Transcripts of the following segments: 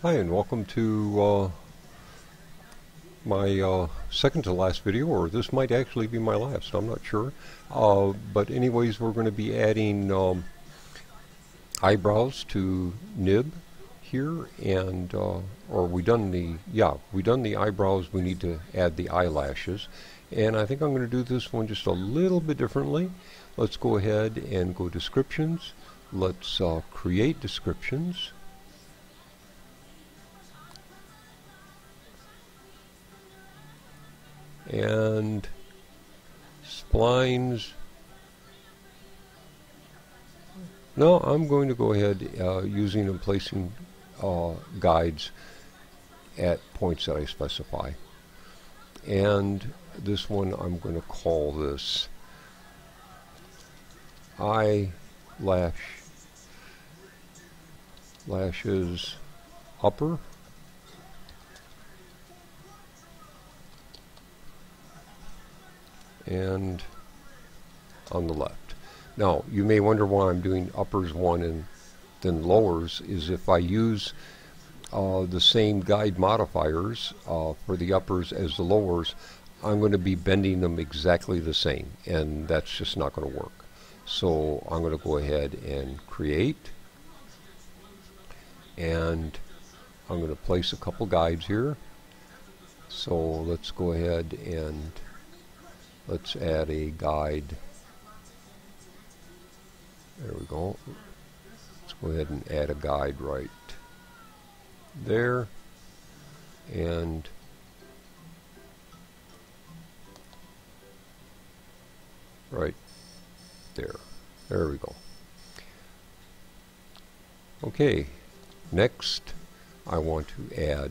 Hi, and welcome to my second to last video, or this might actually be my last, I'm not sure. But anyways, we're going to be adding eyebrows to nib here, and or we done the eyebrows. We need to add the eyelashes, and I think I'm going to do this one just a little bit differently. Let's go ahead and go descriptions. Let's create descriptions. And splines. No, I'm going to go ahead using and placing guides at points that I specify. And this one I'm going to call this Eyelashes upper. And on the left. Now, you may wonder why I'm doing uppers one and then lowers, is if I use the same guide modifiers for the uppers as the lowers, I'm going to be bending them exactly the same, and that's just not going to work. So I'm going to go ahead and create, and I'm going to place a couple guides here. So let's go ahead and let's add a guide. There we go. Let's go ahead and add a guide right there. And right there. There we go. Okay. Next, I want to add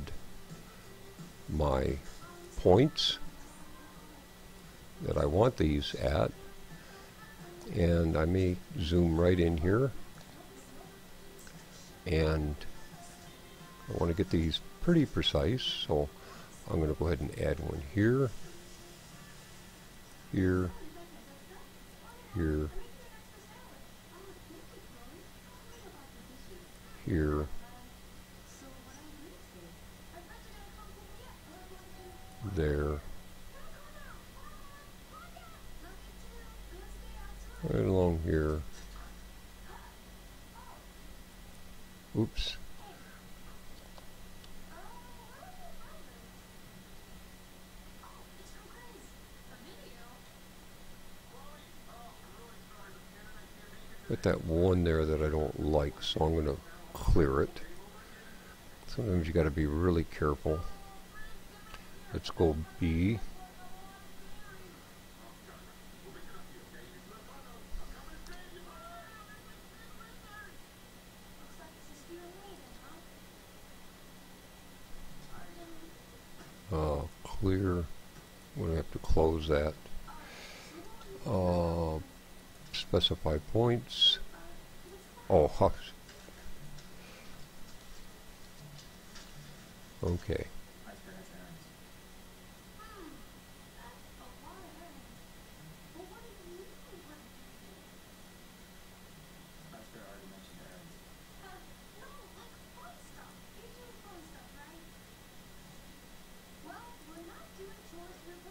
my points that I want these at, and I may zoom right in here, and I want to get these pretty precise, so I'm going to go ahead and add one here, here, here, here, there, right along here. Oops. Got that one there that I don't like, so I'm going to clear it. Sometimes you got to be really careful. Let's go B. Clear. I'm going to have to close that. Specify points. Oh, hush. Okay.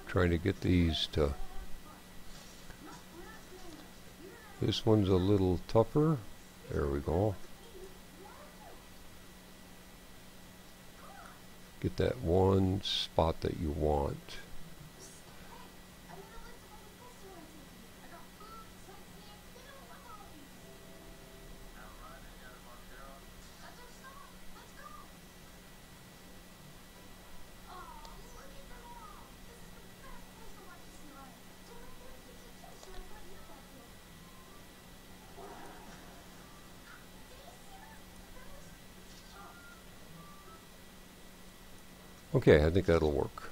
Trying to get these to, this one's a little tougher. There we go. Get that one spot that you want. Okay, I think that'll work.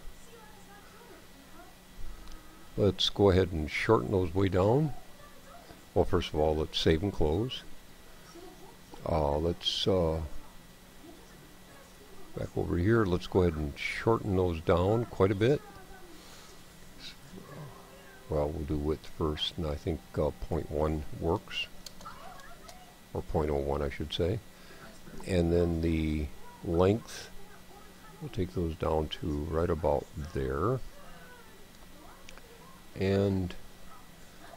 Let's go ahead and shorten those way down. Well, first of all, let's save and close. Let's back over here. Let's go ahead and shorten those down quite a bit. Well, we'll do width first, and I think 0.1 works, or 0.01 I should say. And then the length. We'll take those down to right about there. And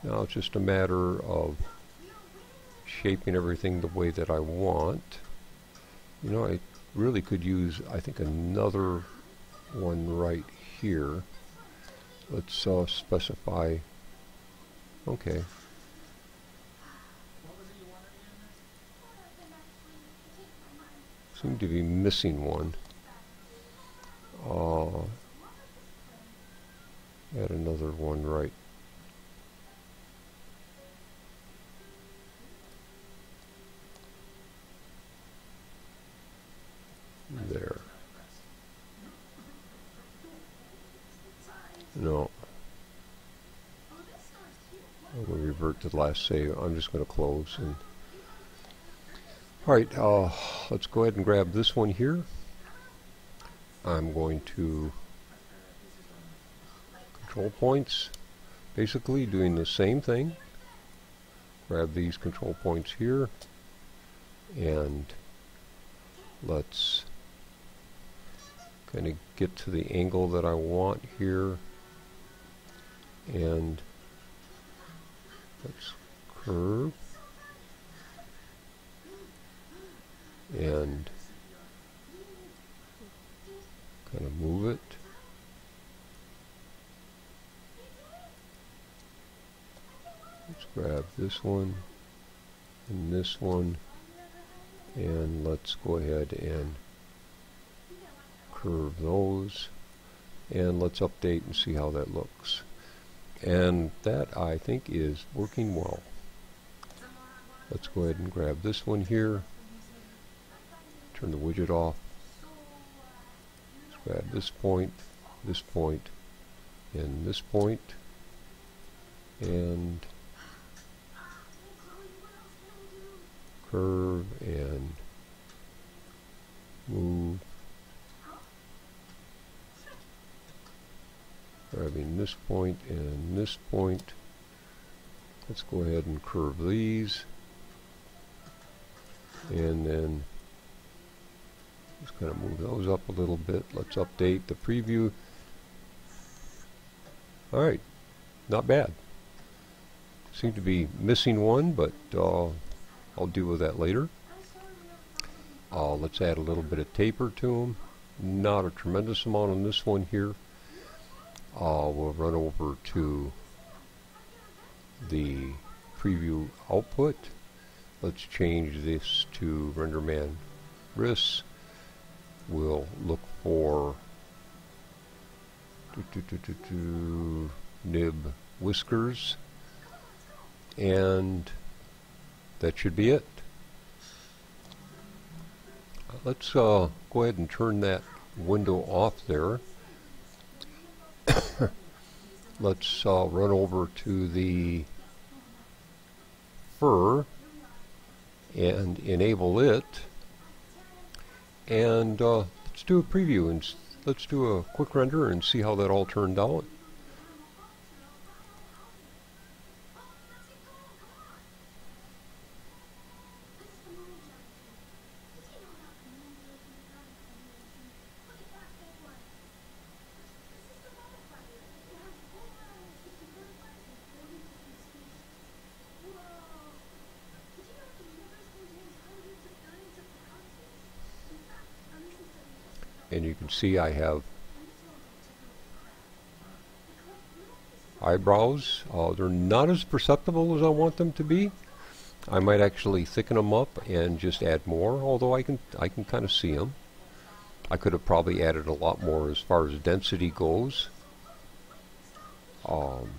now it's just a matter of shaping everything the way that I want. You know, I really could use, I think, another one right here. Let's specify, okay. Seem to be missing one. Add another one right there. No. I'm going to revert to the last save. I'm just going to close. And alright, let's go ahead and grab this one here. I'm going to control points, basically doing the same thing. Grab these control points here, and let's kind of get to the angle that I want here, and let's curve and kind of move it. Let's grab this one and this one, and let's go ahead and curve those, and let's update and see how that looks. And that, I think, is working well. Let's go ahead and grab this one here, turn the widget off. Let's grab this point, and this point, and curve and move. Grabbing this point and this point. Let's go ahead and curve these, and then just kind of move those up a little bit. Let's update the preview. Alright, not bad. Seem to be missing one, but I'll deal with that later. Let's add a little bit of taper to them. Not a tremendous amount on this one here. We'll run over to the preview output. Let's change this to RenderMan wrists. We'll look for nib whiskers, and that should be it. Let's go ahead and turn that window off there. Let's run over to the fur and enable it, and let's do a preview and let's do a quick render and see how that all turned out. And you can see I have eyebrows. They're not as perceptible as I want them to be. I might actually thicken them up and just add more, although I can kind of see them. I could have probably added a lot more as far as density goes. But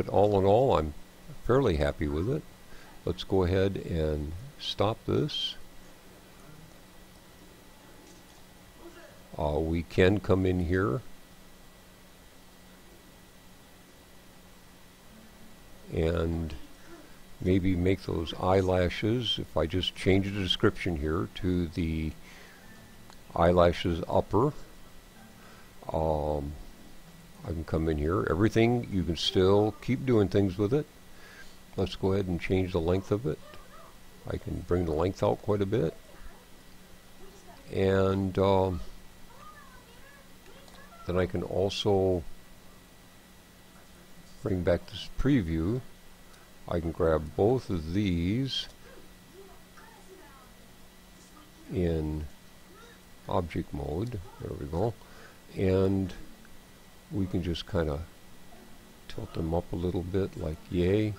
all in all, I'm fairly happy with it. Let's go ahead and stop this. We can come in here and maybe make those eyelashes. If I just change the description here to the eyelashes upper, I can come in here. Everything, you can still keep doing things with it. Let's go ahead and change the length of it. I can bring the length out quite a bit, and then I can also bring back this preview. I can grab both of these in object mode, there we go, and we can just kind of tilt them up a little bit, like yay.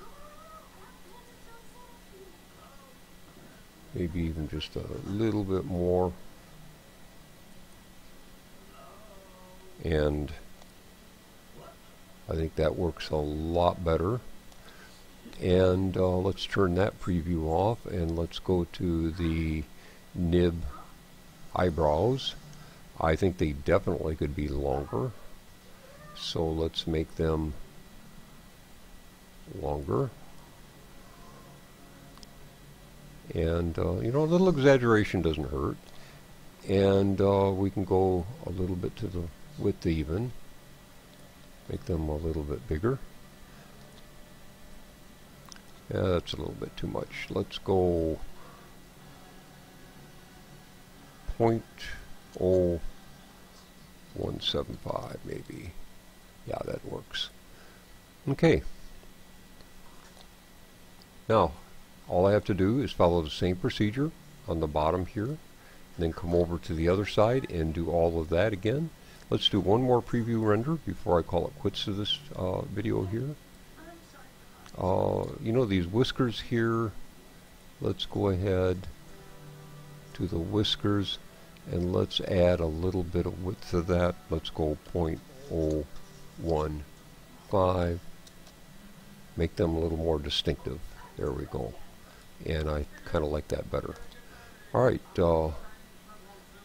Maybe even just a little bit more. And I think that works a lot better. And let's turn that preview off, and let's go to the nib eyebrows. I think they definitely could be longer. So let's make them longer. And you know, a little exaggeration doesn't hurt. And we can go a little bit to the width even. Make them a little bit bigger. Yeah, that's a little bit too much. Let's go 0.0175 maybe. Yeah, that works. Okay. Now, all I have to do is follow the same procedure on the bottom here, and then come over to the other side and do all of that again. Let's do one more preview render before I call it quits to this video here. You know, these whiskers here, let's go ahead to the whiskers and let's add a little bit of width to that. Let's go 0.015, make them a little more distinctive. There we go. And I kind of like that better. Alright,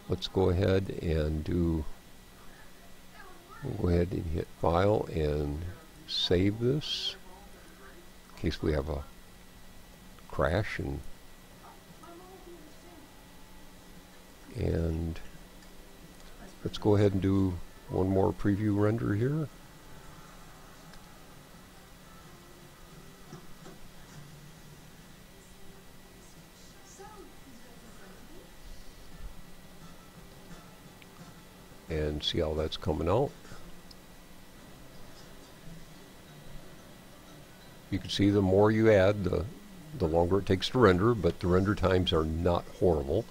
let's go ahead and we'll go ahead and hit File and save this in case we have a crash. And let's go ahead and do one more preview render here. And see how that's coming out. You can see the more you add, the longer it takes to render, but the render times are not horrible.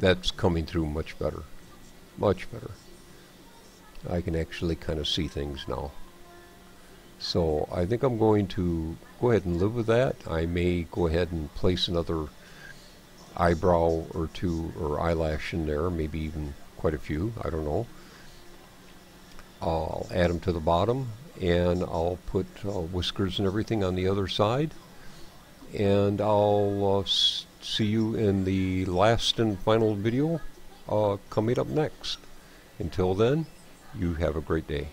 That's coming through much better. Much better. I can actually kind of see things now. So I think I'm going to go ahead and live with that. I may go ahead and place another eyebrow or two or eyelash in there, maybe even quite a few, I don't know. I'll add them to the bottom, and I'll put whiskers and everything on the other side, and I'll see you in the last and final video coming up next. Until then, you have a great day.